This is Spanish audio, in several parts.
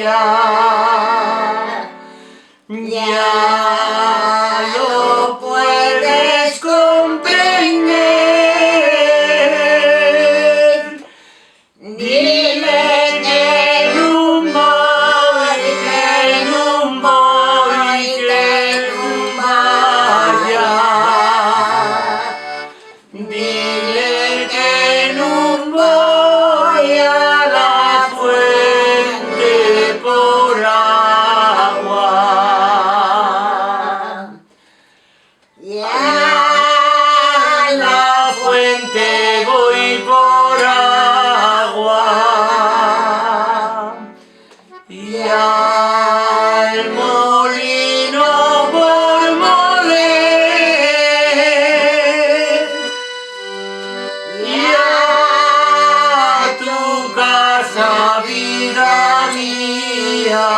vaya, ya lo puedes comprender. Dile que no voy, que no voy, que no vaya. Dile que no voy a la fuente por agua. Y a la fuente voy por agua. Y al molino por moler. Y a tu casa, vida mía.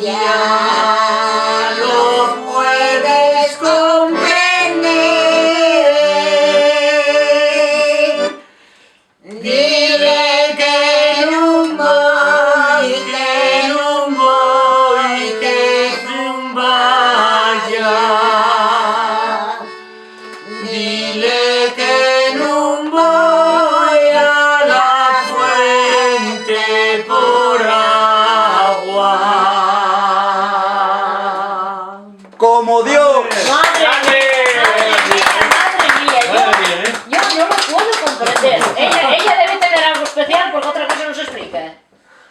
Ya lo puedes comprender. Dile que no voy, que no voy, que no vaya. Dile que no voy a la fuente por agua. Como Dios. Madre mía, yo no lo puedo comprender. Ella debe tener algo especial porque otra cosa no se explica.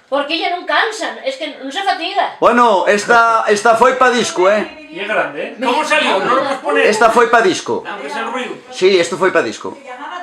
Porque ella no cansa, es que no se fatiga. Bueno, esta foi pa disco, eh? Y es grande, ¿eh? ¿Cómo salió? No lo puedes poner. Esta foi pa disco. Aunque es el ruido. Sí, esto foi pa disco. Se llamaba